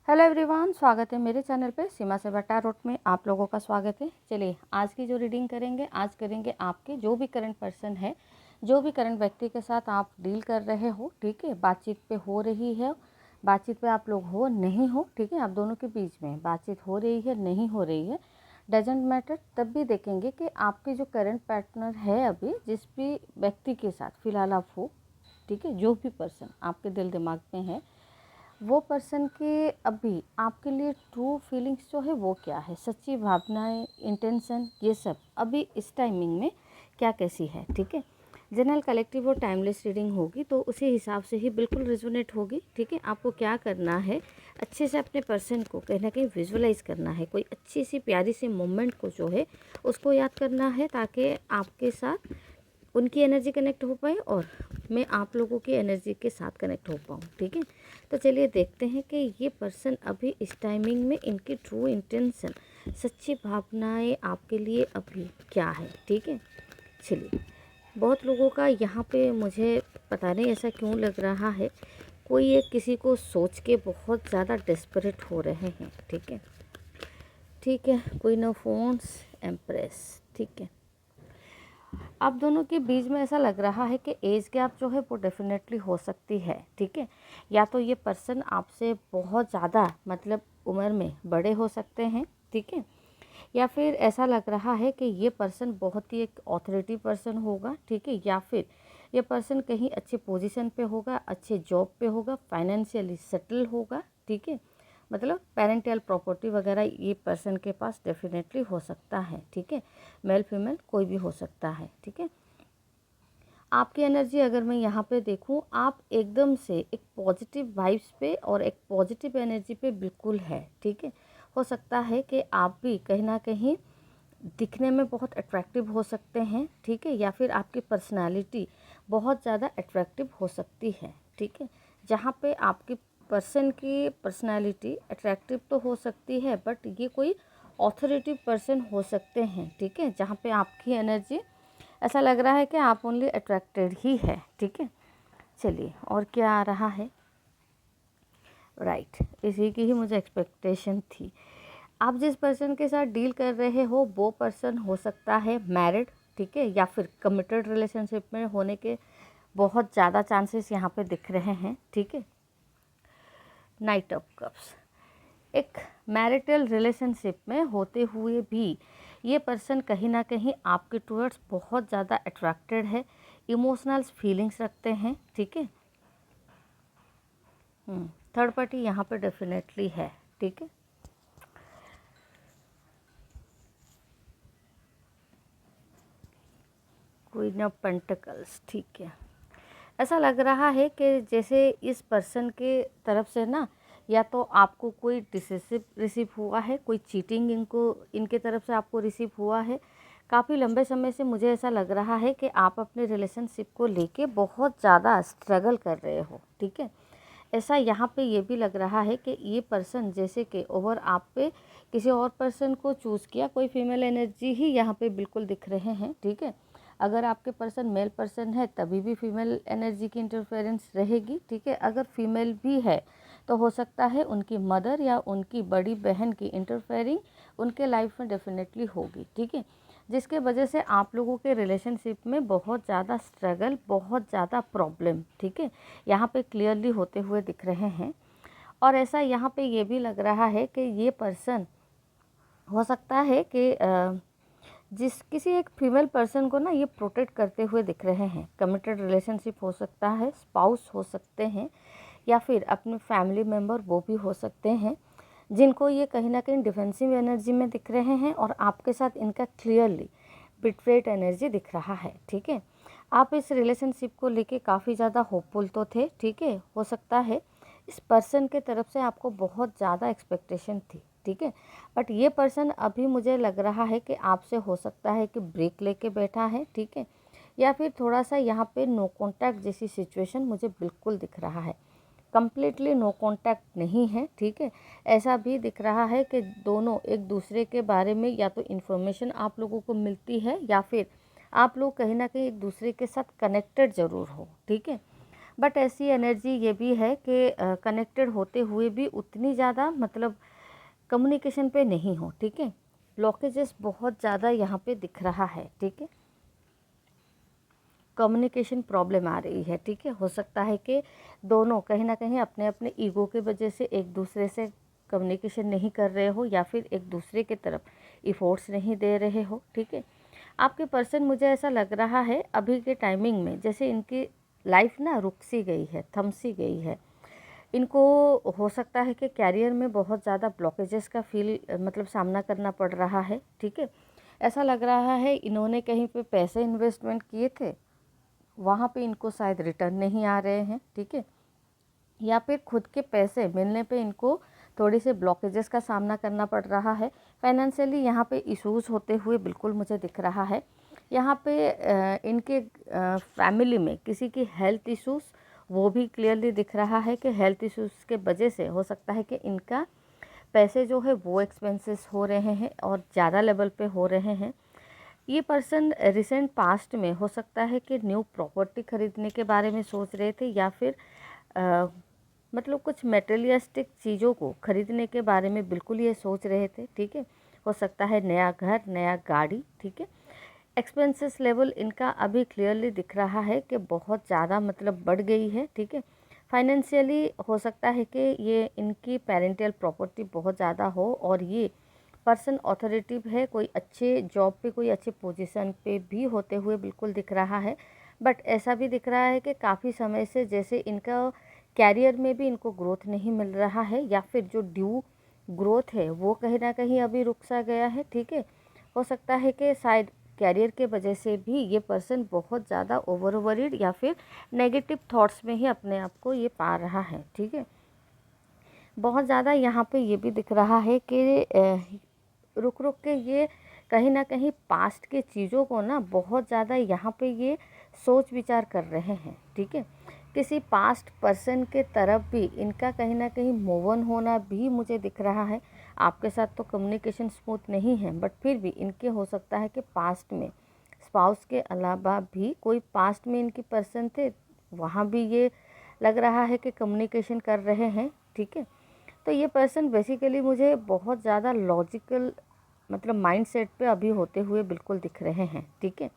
Hello everyone, स्वागत है मेरे चैनल पे सीमा से बटा रोट में आप लोगों का स्वागत है। चलिए आज की जो रीडिंग करेंगे, आज करेंगे आपके जो भी करंट पर्सन है, जो भी करंट व्यक्ति के साथ आप डील कर रहे हो, ठीक है, बातचीत पे हो रही है, बातचीत पे आप लोग हो नहीं हो, ठीक है, आप दोनों के बीच में बातचीत हो रही है नहीं हो रही है डजेंट मैटर। तब भी देखेंगे कि आपके जो करंट पार्टनर है अभी जिस भी व्यक्ति के साथ फ़िलहाल आप हो, ठीक है, जो भी पर्सन आपके दिल दिमाग में है, वो पर्सन के अभी आपके लिए ट्रू फीलिंग्स जो है वो क्या है, सच्ची भावनाएं, इंटेंशन, ये सब अभी इस टाइमिंग में क्या कैसी है, ठीक है। जनरल, कलेक्टिव और टाइमलेस रीडिंग होगी तो उसी हिसाब से ही बिल्कुल रिजोनेट होगी, ठीक है। आपको क्या करना है, अच्छे से अपने पर्सन को कहीं ना कहीं विजुअलाइज करना है, कोई अच्छी सी प्यारी सी मोमेंट को जो है उसको याद करना है ताकि आपके साथ उनकी एनर्जी कनेक्ट हो पाए और मैं आप लोगों की एनर्जी के साथ कनेक्ट हो पाऊँ, ठीक है। तो चलिए देखते हैं कि ये पर्सन अभी इस टाइमिंग में इनकी ट्रू इंटेंशन, सच्ची भावनाएं आपके लिए अभी क्या है, ठीक है। चलिए, बहुत लोगों का यहाँ पे मुझे पता नहीं ऐसा क्यों लग रहा है, कोई एक किसी को सोच के बहुत ज़्यादा डेस्परेट हो रहे हैं, ठीक है, ठीक है। क्वीन ऑफ वांड्स, एम्प्रेस, ठीक है। आप दोनों के बीच में ऐसा लग रहा है कि एज गैप जो है वो डेफिनेटली हो सकती है, ठीक है। या तो ये पर्सन आपसे बहुत ज़्यादा मतलब उम्र में बड़े हो सकते हैं, ठीक है, या फिर ऐसा लग रहा है कि ये पर्सन बहुत ही एक ऑथोरिटी पर्सन होगा, ठीक है, या फिर ये पर्सन कहीं अच्छे पोजीशन पे होगा, अच्छे जॉब पे होगा, फाइनेंशियली सेटल होगा, ठीक है। मतलब पेरेंटियल प्रॉपर्टी वगैरह ये पर्सन के पास डेफिनेटली हो सकता है, ठीक है। मेल फीमेल कोई भी हो सकता है, ठीक है। आपकी एनर्जी अगर मैं यहाँ पे देखूँ, आप एकदम से एक पॉजिटिव वाइब्स पे और एक पॉजिटिव एनर्जी पे बिल्कुल है, ठीक है। हो सकता है कि आप भी कहीं ना कहीं दिखने में बहुत अट्रैक्टिव हो सकते हैं, ठीक है, या फिर आपकी पर्सनालिटी बहुत ज़्यादा अट्रैक्टिव हो सकती है, ठीक है। जहाँ पे आपकी पर्सन की पर्सनालिटी अट्रैक्टिव तो हो सकती है बट ये कोई ऑथोरिटी पर्सन हो सकते हैं, ठीक है, जहाँ पे आपकी एनर्जी ऐसा लग रहा है कि आप ओनली अट्रैक्टेड ही है, ठीक है। चलिए, और क्या आ रहा है, राइट, इसी की ही मुझे एक्सपेक्टेशन थी। आप जिस पर्सन के साथ डील कर रहे हो वो पर्सन हो सकता है मैरिड, ठीक है, या फिर कमिटेड रिलेशनशिप में होने के बहुत ज़्यादा चांसेस यहाँ पे दिख रहे हैं, ठीक है। नाइट ऑफ कप्स, एक मैरिटल रिलेशनशिप में होते हुए भी ये पर्सन कहीं ना कहीं आपके टूवर्ड्स बहुत ज़्यादा अट्रैक्टेड है, इमोशनल फीलिंग्स रखते हैं, ठीक है। थर्ड पार्टी यहाँ पे डेफिनेटली है, ठीक है। क्वीन ऑफ पेंटिकल्स, ठीक है। ऐसा लग रहा है कि जैसे इस पर्सन के तरफ से ना, या तो आपको कोई डिसिसिव रिसीव हुआ है, कोई चीटिंग इनके तरफ से आपको रिसीव हुआ है। काफ़ी लंबे समय से मुझे ऐसा लग रहा है कि आप अपने रिलेशनशिप को लेके बहुत ज़्यादा स्ट्रगल कर रहे हो, ठीक है। ऐसा यहाँ पे ये भी लग रहा है कि ये पर्सन जैसे कि ओवर आप पे किसी और पर्सन को चूज़ किया, कोई फीमेल एनर्जी ही यहाँ पे बिल्कुल दिख रहे हैं, ठीक है। अगर आपके पर्सन मेल पर्सन है तभी भी फीमेल एनर्जी की इंटरफेरेंस रहेगी, ठीक है। अगर फीमेल भी है तो हो सकता है उनकी मदर या उनकी बड़ी बहन की इंटरफेयरिंग उनके लाइफ में डेफिनेटली होगी, ठीक है, जिसके वजह से आप लोगों के रिलेशनशिप में बहुत ज़्यादा स्ट्रगल, बहुत ज़्यादा प्रॉब्लम, ठीक है, यहाँ पे क्लियरली होते हुए दिख रहे हैं। और ऐसा यहाँ पे ये भी लग रहा है कि ये पर्सन हो सकता है कि जिस किसी एक फीमेल पर्सन को ना ये प्रोटेक्ट करते हुए दिख रहे हैं। कमिटेड रिलेशनशिप हो सकता है, स्पाउस हो सकते हैं, या फिर अपने फैमिली मेम्बर वो भी हो सकते हैं, जिनको ये कहीं ना कहीं डिफेंसिव एनर्जी में दिख रहे हैं और आपके साथ इनका क्लियरली बिट्रेट एनर्जी दिख रहा है, ठीक है। आप इस रिलेशनशिप को लेके काफ़ी ज़्यादा होपफुल तो थे, ठीक है। हो सकता है इस पर्सन के तरफ से आपको बहुत ज़्यादा एक्सपेक्टेशन थी, ठीक है, बट ये पर्सन अभी मुझे लग रहा है कि आपसे हो सकता है कि ब्रेक लेके बैठा है, ठीक है, या फिर थोड़ा सा यहाँ पे नो कॉन्टैक्ट जैसी सिचुएशन मुझे बिल्कुल दिख रहा है। कम्प्लीटली नो कॉन्टैक्ट नहीं है, ठीक है। ऐसा भी दिख रहा है कि दोनों एक दूसरे के बारे में या तो इन्फॉर्मेशन आप लोगों को मिलती है या फिर आप लोग कहीं ना कहीं एक दूसरे के साथ कनेक्टेड ज़रूर हो, ठीक है। बट ऐसी एनर्जी ये भी है कि कनेक्टेड होते हुए भी उतनी ज़्यादा मतलब कम्युनिकेशन पे नहीं हो, ठीक है। ब्लॉकेजेस बहुत ज़्यादा यहाँ पे दिख रहा है, ठीक है। कम्युनिकेशन प्रॉब्लम आ रही है, ठीक है। हो सकता है कि दोनों कहीं ना कहीं अपने अपने ईगो की वजह से एक दूसरे से कम्युनिकेशन नहीं कर रहे हो, या फिर एक दूसरे की तरफ इफ़ोर्ट्स नहीं दे रहे हो, ठीक है। आपके पर्सन, मुझे ऐसा लग रहा है अभी के टाइमिंग में जैसे इनकी लाइफ ना रुक सी गई है, थम सी गई है। इनको हो सकता है कि कैरियर में बहुत ज़्यादा ब्लॉकेजेस का मतलब सामना करना पड़ रहा है, ठीक है। ऐसा लग रहा है इन्होंने कहीं पे पैसे इन्वेस्टमेंट किए थे, वहाँ पे इनको शायद रिटर्न नहीं आ रहे हैं, ठीक है। या फिर खुद के पैसे मिलने पे इनको थोड़ी से ब्लॉकेजेस का सामना करना पड़ रहा है। फाइनेंशियली यहाँ पे इश्यूज़ होते हुए बिल्कुल मुझे दिख रहा है। यहाँ पे इनके फैमिली में किसी की हेल्थ इश्यूज़, वो भी क्लियरली दिख रहा है कि हेल्थ इश्यूज़ के वजह से हो सकता है कि इनका पैसे जो है वो एक्सपेंसेस हो रहे हैं और ज़्यादा लेवल पे हो रहे हैं। ये पर्सन रिसेंट पास्ट में हो सकता है कि न्यू प्रॉपर्टी खरीदने के बारे में सोच रहे थे, या फिर मतलब कुछ मटेरियलिस्टिक चीज़ों को खरीदने के बारे में बिल्कुल ये सोच रहे थे, ठीक है। हो सकता है नया घर, नया गाड़ी, ठीक है। एक्सपेंसेस लेवल इनका अभी क्लियरली दिख रहा है कि बहुत ज़्यादा मतलब बढ़ गई है, ठीक है। फाइनेंशियली हो सकता है कि ये इनकी पेरेंटल प्रॉपर्टी बहुत ज़्यादा हो, और ये पर्सन ऑथोरिटिव है, कोई अच्छे जॉब पे, कोई अच्छे पोजीशन पे भी होते हुए बिल्कुल दिख रहा है। बट ऐसा भी दिख रहा है कि काफ़ी समय से जैसे इनका कैरियर में भी इनको ग्रोथ नहीं मिल रहा है, या फिर जो ड्यू ग्रोथ है वो कहीं ना कहीं अभी रुक सा गया है, ठीक है। हो सकता है कि शायद कैरियर के वजह से भी ये पर्सन बहुत ज़्यादा ओवर वरीड या फिर नेगेटिव थॉट्स में ही अपने आप को ये पा रहा है, ठीक है। बहुत ज़्यादा यहाँ पे ये भी दिख रहा है कि रुक रुक के ये कहीं ना कहीं पास्ट के चीज़ों को ना बहुत ज़्यादा यहाँ पे ये सोच विचार कर रहे हैं, ठीक है। किसी पास्ट पर्सन के तरफ भी इनका कहीं ना कहीं मूव ऑन होना भी मुझे दिख रहा है। आपके साथ तो कम्युनिकेशन स्मूथ नहीं है, बट फिर भी इनके हो सकता है कि पास्ट में स्पाउस के अलावा भी कोई पास्ट में इनकी पर्सन थे, वहाँ भी ये लग रहा है कि कम्युनिकेशन कर रहे हैं, ठीक है। तो ये पर्सन बेसिकली मुझे बहुत ज़्यादा लॉजिकल मतलब माइंडसेट पे अभी होते हुए बिल्कुल दिख रहे हैं, ठीक है।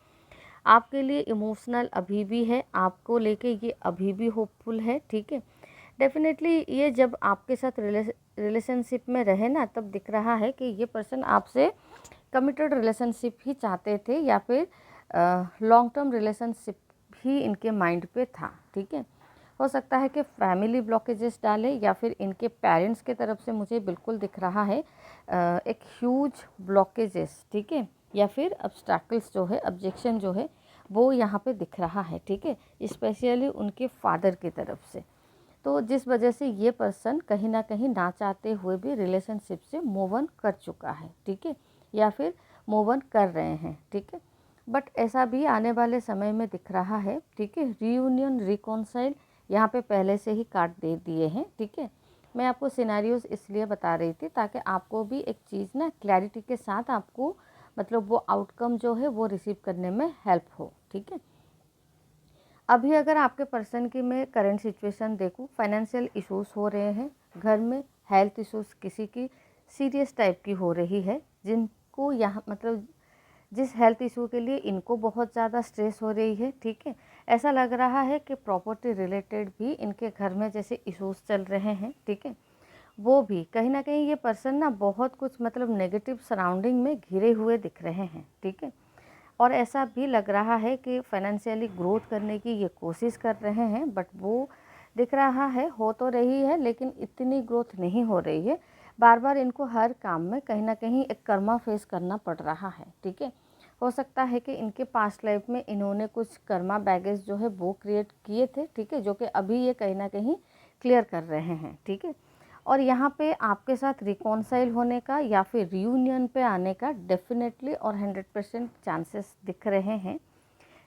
आपके लिए इमोशनल अभी भी है, आपको लेके ये अभी भी होपफुल है, ठीक है। डेफिनेटली ये जब आपके साथ रिलेशनशिप में रहे ना, तब दिख रहा है कि ये पर्सन आपसे कमिटेड रिलेशनशिप ही चाहते थे, या फिर लॉन्ग टर्म रिलेशनशिप ही इनके माइंड पे था, ठीक है। हो सकता है कि फैमिली ब्लॉकेजेस डाले, या फिर इनके पेरेंट्स के तरफ से मुझे बिल्कुल दिख रहा है एक ह्यूज ब्लॉकेजेस, ठीक है। या फिर ऑब्स्टैकल्स जो है, ऑब्जेक्शन जो है वो यहाँ पे दिख रहा है, ठीक है। स्पेशली उनके फादर की तरफ से, तो जिस वजह से ये पर्सन कहीं ना कहीं ना चाहते हुए भी रिलेशनशिप से मूव ऑन कर चुका है, ठीक है, या फिर मूव ऑन कर रहे हैं, ठीक है। बट ऐसा भी आने वाले समय में दिख रहा है, ठीक है। रीयूनियन, रिकॉन्साइल यहाँ पे पहले से ही कार्ड दे दिए हैं, ठीक है। मैं आपको सिनेरियोज इसलिए बता रही थी ताकि आपको भी एक चीज़ ना क्लैरिटी के साथ आपको मतलब वो आउटकम जो है वो रिसीव करने में हेल्प हो, ठीक है। अभी अगर आपके पर्सन की मैं करंट सिचुएशन देखूं, फाइनेंशियल इश्यूज हो रहे हैं घर में, हेल्थ इश्यूज किसी की सीरियस टाइप की हो रही है, जिनको यहाँ मतलब जिस हेल्थ इशू के लिए इनको बहुत ज़्यादा स्ट्रेस हो रही है, ठीक है। ऐसा लग रहा है कि प्रॉपर्टी रिलेटेड भी इनके घर में जैसे इश्यूज चल रहे हैं, ठीक है। वो भी कहीं ना कहीं ये पर्सन ना बहुत कुछ मतलब नेगेटिव सराउंडिंग में घिरे हुए दिख रहे हैं, ठीक है। और ऐसा भी लग रहा है कि फाइनेंशियली ग्रोथ करने की ये कोशिश कर रहे हैं, बट वो दिख रहा है हो तो रही है लेकिन इतनी ग्रोथ नहीं हो रही है। बार बार इनको हर काम में कहीं ना कहीं एक कर्मा फेस करना पड़ रहा है, ठीक है। हो सकता है कि इनके पास्ट लाइफ में इन्होंने कुछ कर्मा बैगेज जो है वो क्रिएट किए थे, ठीक है, जो कि अभी ये कहीं ना कहीं क्लियर कर रहे हैं, ठीक है। और यहाँ पे आपके साथ रिकॉन्साइल होने का या फिर रियूनियन पे आने का डेफिनेटली और 100% चांसेस दिख रहे हैं।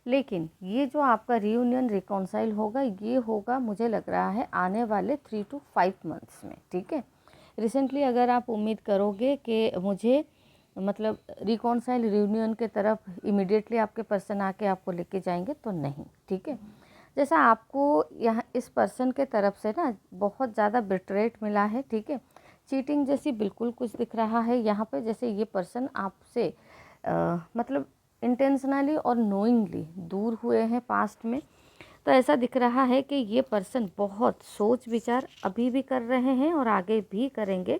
लेकिन ये जो आपका रियूनियन रिकॉन्साइल होगा, ये होगा मुझे लग रहा है आने वाले 3 to 5 मंथ्स में, ठीक है। रिसेंटली अगर आप उम्मीद करोगे कि मुझे मतलब रिकॉन्साइल रियूनियन के तरफ इमीडिएटली आपके पर्सन आके आपको लेके जाएंगे, तो नहीं, ठीक है। जैसा आपको यहाँ इस पर्सन के तरफ से ना बहुत ज़्यादा बिट्रेट मिला है, ठीक है, चीटिंग जैसी बिल्कुल कुछ दिख रहा है यहाँ पे। जैसे ये पर्सन आपसे मतलब इंटेंशनली और नोइंगली दूर हुए हैं पास्ट में। तो ऐसा दिख रहा है कि ये पर्सन बहुत सोच विचार अभी भी कर रहे हैं और आगे भी करेंगे,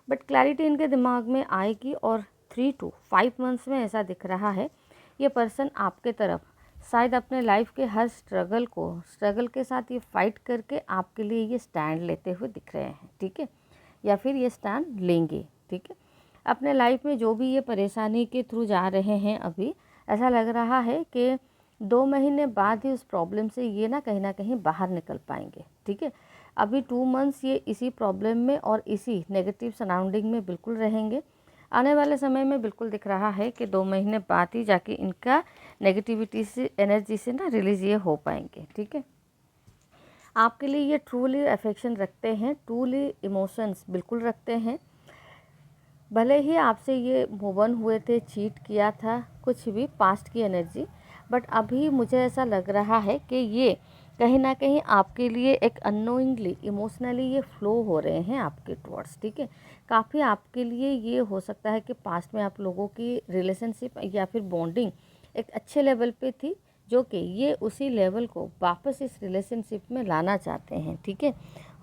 बट क्लैरिटी इनके दिमाग में आएगी और 3 to 5 मंथ्स में ऐसा दिख रहा है ये पर्सन आपके तरफ शायद अपने लाइफ के हर स्ट्रगल के साथ ये फाइट करके आपके लिए ये स्टैंड लेते हुए दिख रहे हैं, ठीक है, या फिर ये स्टैंड लेंगे, ठीक है। अपने लाइफ में जो भी ये परेशानी के थ्रू जा रहे हैं अभी, ऐसा लग रहा है कि 2 महीने बाद ही उस प्रॉब्लम से ये ना कहीं बाहर निकल पाएंगे, ठीक है। अभी 2 मंथ्स ये इसी प्रॉब्लम में और इसी नेगेटिव सराउंडिंग में बिल्कुल रहेंगे। आने वाले समय में बिल्कुल दिख रहा है कि 2 महीने बाद ही जाके इनका नेगेटिविटी से एनर्जी से ना रिलीज ये हो पाएंगे, ठीक है। आपके लिए ये ट्रूली अफेक्शन रखते हैं, ट्रूली इमोशंस बिल्कुल रखते हैं। भले ही आपसे ये मूव ऑन हुए थे, चीट किया था, कुछ भी पास्ट की एनर्जी, बट अभी मुझे ऐसा लग रहा है कि ये कहीं ना कहीं आपके लिए एक अननोइंगली इमोशनली ये फ्लो हो रहे हैं आपके टुवर्ड्स, ठीक है। काफ़ी आपके लिए ये हो सकता है कि पास्ट में आप लोगों की रिलेशनशिप या फिर बॉन्डिंग एक अच्छे लेवल पे थी, जो कि ये उसी लेवल को वापस इस रिलेशनशिप में लाना चाहते हैं, ठीक है।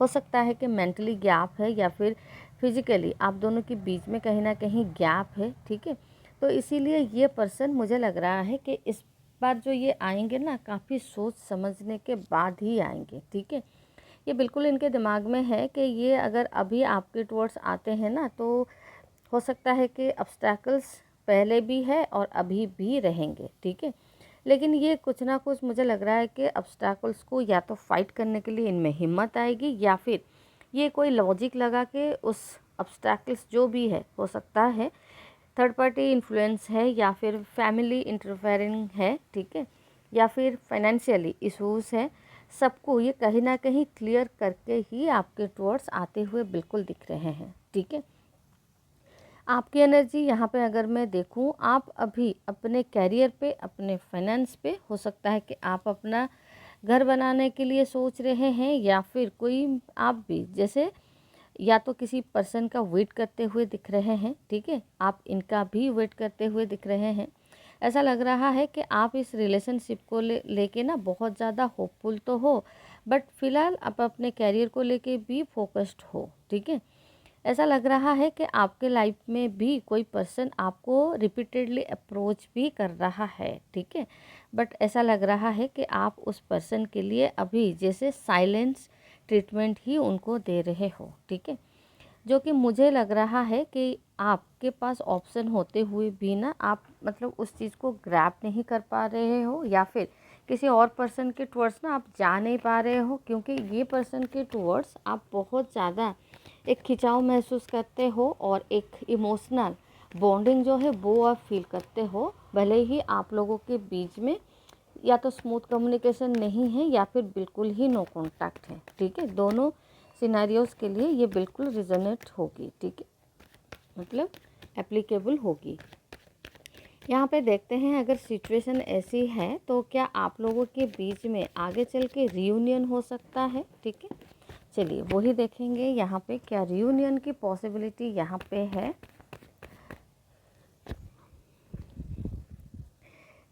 हो सकता है कि मेंटली गैप है या फिर फिजिकली आप दोनों के बीच में कहीं ना कहीं गैप है, ठीक है। तो इसीलिए ये पर्सन मुझे लग रहा है कि इस बार जो ये आएंगे ना काफ़ी सोच समझने के बाद ही आएंगे, ठीक है। ये बिल्कुल इनके दिमाग में है कि ये अगर अभी आपके टुवर्ड्स आते हैं ना, तो हो सकता है कि ऑब्स्टैकल्स पहले भी है और अभी भी रहेंगे, ठीक है। लेकिन ये कुछ ना कुछ मुझे लग रहा है कि ऑब्स्टैकल्स को या तो फाइट करने के लिए इनमें हिम्मत आएगी, या फिर ये कोई लॉजिक लगा के उस ऑब्स्टैकल्स जो भी है, हो सकता है थर्ड पार्टी इन्फ्लुएंस है या फिर फैमिली इंटरफेयरिंग है, ठीक है, या फिर फाइनेंशियली इशूज़ है, सबको ये कहीं ना कहीं क्लियर करके ही आपके टुवर्ड्स आते हुए बिल्कुल दिख रहे हैं, ठीक है। आपकी एनर्जी यहाँ पे अगर मैं देखूँ, आप अभी अपने कैरियर पे, अपने फाइनेंस पे, हो सकता है कि आप अपना घर बनाने के लिए सोच रहे हैं, या फिर कोई आप भी जैसे या तो किसी पर्सन का वेट करते हुए दिख रहे हैं, ठीक है, आप इनका भी वेट करते हुए दिख रहे हैं। ऐसा लग रहा है कि आप इस रिलेशनशिप को लेके ना बहुत ज़्यादा होपफुल तो हो, बट फिलहाल आप अपने कैरियर को लेके भी फोकस्ड हो, ठीक है। ऐसा लग रहा है कि आपके लाइफ में भी कोई पर्सन आपको रिपीटेडली अप्रोच भी कर रहा है, ठीक है, बट ऐसा लग रहा है कि आप उस पर्सन के लिए अभी जैसे साइलेंस ट्रीटमेंट ही उनको दे रहे हो, ठीक है। जो कि मुझे लग रहा है कि आपके पास ऑप्शन होते हुए भी ना आप मतलब उस चीज़ को ग्रैब नहीं कर पा रहे हो, या फिर किसी और पर्सन के टुवर्ड्स ना आप जा नहीं पा रहे हो, क्योंकि ये पर्सन के टुवर्ड्स आप बहुत ज़्यादा एक खिंचाव महसूस करते हो और एक इमोशनल बॉन्डिंग जो है वो आप फील करते हो। भले ही आप लोगों के बीच में या तो स्मूथ कम्युनिकेशन नहीं है या फिर बिल्कुल ही नो कांटेक्ट है, ठीक है। दोनों सिनेरियोज़ के लिए ये बिल्कुल रिजोनेट होगी, ठीक है, मतलब एप्लीकेबल होगी। यहाँ पे देखते हैं अगर सिचुएशन ऐसी है तो क्या आप लोगों के बीच में आगे चल के रियूनियन हो सकता है, ठीक है। चलिए वही देखेंगे यहाँ पे क्या रियूनियन की पॉसिबिलिटी यहाँ पे है।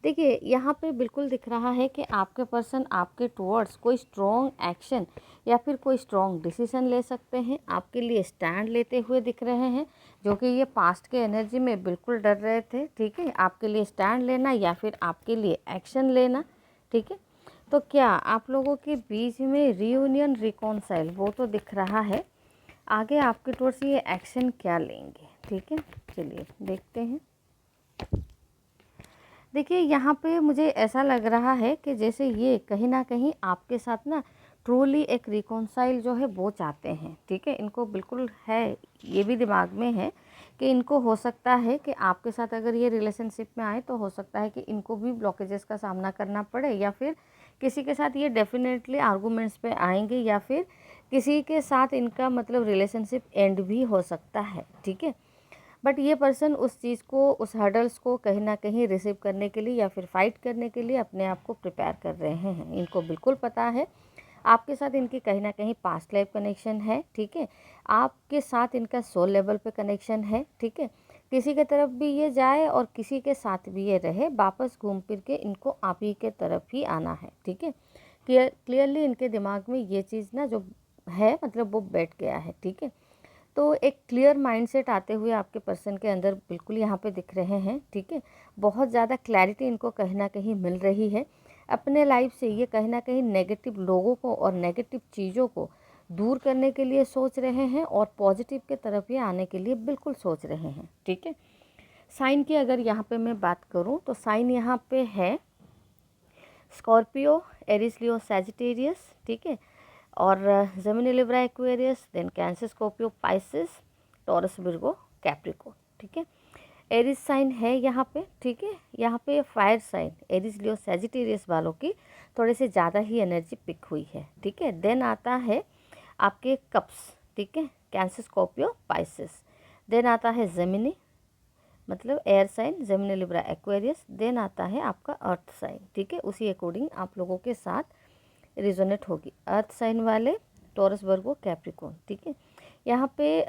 देखिए यहाँ पे बिल्कुल दिख रहा है कि आपके पर्सन आपके टुवर्ड्स कोई स्ट्रॉन्ग एक्शन या फिर कोई स्ट्रॉन्ग डिसीजन ले सकते हैं, आपके लिए स्टैंड लेते हुए दिख रहे हैं, जो कि ये पास्ट के एनर्जी में बिल्कुल डर रहे थे, ठीक है, आपके लिए स्टैंड लेना या फिर आपके लिए एक्शन लेना, ठीक है। तो क्या आप लोगों के बीच में रीयूनियन रिकॉन्साइल वो तो दिख रहा है, आगे आपके टुवर्ड्स ये एक्शन क्या लेंगे, ठीक है। चलिए देखते हैं। देखिए यहाँ पे मुझे ऐसा लग रहा है कि जैसे ये कहीं ना कहीं आपके साथ ना ट्रूली एक रिकॉन्साइल जो है वो चाहते हैं, ठीक है। इनको बिल्कुल है, ये भी दिमाग में है कि इनको हो सकता है कि आपके साथ अगर ये रिलेशनशिप में आए तो हो सकता है कि इनको भी ब्लॉकेजेस का सामना करना पड़े, या फिर किसी के साथ ये डेफिनेटली आर्गूमेंट्स पे आएंगे, या फिर किसी के साथ इनका मतलब रिलेशनशिप एंड भी हो सकता है, ठीक है। बट ये पर्सन उस चीज़ को, उस हर्डल्स को कहीं ना कहीं रिसीव करने के लिए या फिर फाइट करने के लिए अपने आप को प्रिपेयर कर रहे हैं। इनको बिल्कुल पता है आपके साथ इनकी कहीं ना कहीं पास्ट लाइफ कनेक्शन है, ठीक है। आपके साथ इनका सोल लेवल पे कनेक्शन है, ठीक है। किसी के तरफ भी ये जाए और किसी के साथ भी ये रहे, वापस घूम फिर के इनको आप ही के तरफ ही आना है, ठीक है। क्लियरली इनके दिमाग में ये चीज़ ना जो है मतलब वो बैठ गया है, ठीक है। तो एक क्लियर माइंडसेट आते हुए आपके पर्सन के अंदर बिल्कुल यहाँ पे दिख रहे हैं, ठीक है। बहुत ज़्यादा क्लैरिटी इनको कहीं ना कहीं मिल रही है। अपने लाइफ से ये कहीं ना कहीं नेगेटिव लोगों को और नेगेटिव चीज़ों को दूर करने के लिए सोच रहे हैं और पॉजिटिव के तरफ ये आने के लिए बिल्कुल सोच रहे हैं, ठीक है। साइन की अगर यहाँ पे मैं बात करूँ तो साइन यहाँ पे है स्कॉर्पियो, एरिस, लियो, सैजिटेरियस, ठीक है। और Gemini, Libra, Aquarius, then Cancer, Scorpio, Pisces, Taurus, Virgo, Capricorn, ठीक है। एरिस साइन है यहाँ पे, ठीक है। यहाँ पे फायर साइन एरिस, लियो, सैजिटेरियस वालों की थोड़े से ज़्यादा ही एनर्जी पिक हुई है, ठीक है। देन आता है आपके कप्स, ठीक है, कैंसर, स्कॉर्पियो, पाइसेस। देन आता है जेमिनी मतलब air sign, Gemini, Libra, Aquarius. Then आता है आपका अर्थ साइन, ठीक है। उसी अकॉर्डिंग आप लोगों के साथ रिजोनेट होगी। अर्थ साइन वाले टॉरस, वर्गो, कैप्रिकॉर्न, ठीक है। यहाँ पे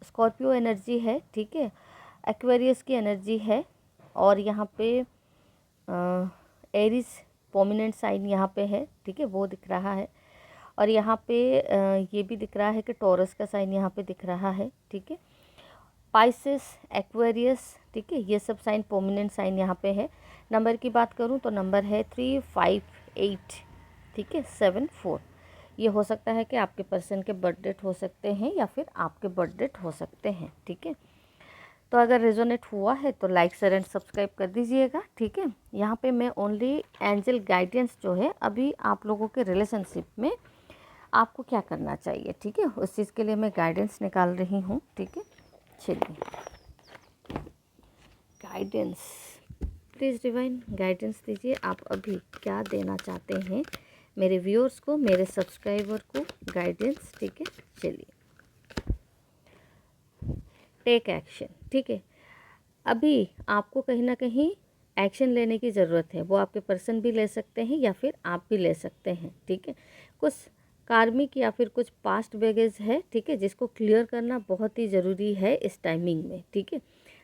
स्कॉर्पियो एनर्जी है, ठीक है। एक्वेरियस की एनर्जी है और यहाँ पे एरिस प्रोमिनेंट साइन यहाँ पे है, ठीक है, वो दिख रहा है। और यहाँ पे ये भी दिख रहा है कि टॉरस का साइन यहाँ पे दिख रहा है, ठीक है। पाइसेस, एक्वेरियस, ठीक है, ये सब साइन प्रोमिनेंट साइन यहाँ पे है। नंबर की बात करूँ तो नंबर है 3, 5, 8, ठीक है, 7, 4। ये हो सकता है कि आपके पर्सन के बर्थ डेट हो सकते हैं या फिर आपके बर्थ डेट हो सकते हैं, ठीक है। तो अगर रेजोनेट हुआ है तो लाइक, शेयर एंड सब्सक्राइब कर दीजिएगा, ठीक है। यहाँ पे मैं ओनली एंजल गाइडेंस जो है अभी आप लोगों के रिलेशनशिप में आपको क्या करना चाहिए, ठीक है, उस चीज़ के लिए मैं गाइडेंस निकाल रही हूँ, ठीक है। चलिए गाइडेंस, प्लीज़ डिवाइन गाइडेंस दीजिए, आप अभी क्या देना चाहते हैं मेरे व्यूअर्स को, मेरे सब्सक्राइबर को गाइडेंस, ठीक है। चलिए टेक एक्शन, ठीक है। अभी आपको कहीं ना कहीं एक्शन लेने की ज़रूरत है, वो आपके पर्सन भी ले सकते हैं या फिर आप भी ले सकते हैं, ठीक है। कुछ कार्मिक या फिर कुछ पास्ट बैगेज है, ठीक है, जिसको क्लियर करना बहुत ही ज़रूरी है इस टाइमिंग में, ठीक है।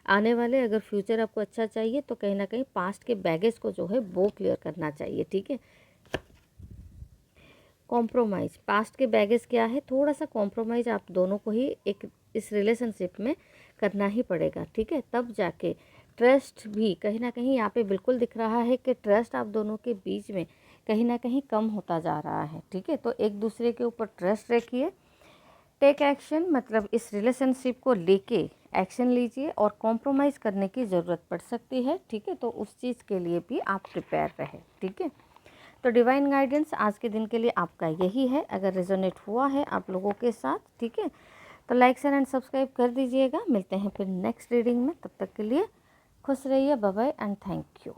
आने वाले अगर फ्यूचर आपको अच्छा चाहिए तो कहीं ना कहीं पास्ट के बैगेज को जो है वो क्लियर करना चाहिए, ठीक है। कॉम्प्रोमाइज़, पास्ट के बैगेज क्या है, थोड़ा सा कॉम्प्रोमाइज़ आप दोनों को ही एक इस रिलेशनशिप में करना ही पड़ेगा, ठीक है। तब जाके ट्रस्ट भी कहीं ना कहीं यहाँ पे बिल्कुल दिख रहा है कि ट्रस्ट आप दोनों के बीच में कहीं ना कहीं कम होता जा रहा है, ठीक है। तो एक दूसरे के ऊपर ट्रस्ट रखिए, टेक एक्शन मतलब इस रिलेशनशिप को लेके एक्शन लीजिए और कॉम्प्रोमाइज़ करने की ज़रूरत पड़ सकती है, ठीक है। तो उस चीज़ के लिए भी आप प्रिपेयर रहे, ठीक है। तो डिवाइन गाइडेंस आज के दिन के लिए आपका यही है। अगर रेजोनेट हुआ है आप लोगों के साथ, ठीक है, तो लाइक, शेयर एंड सब्सक्राइब कर दीजिएगा। मिलते हैं फिर नेक्स्ट रीडिंग में, तब तक के लिए खुश रहिए, bye bye and thank you.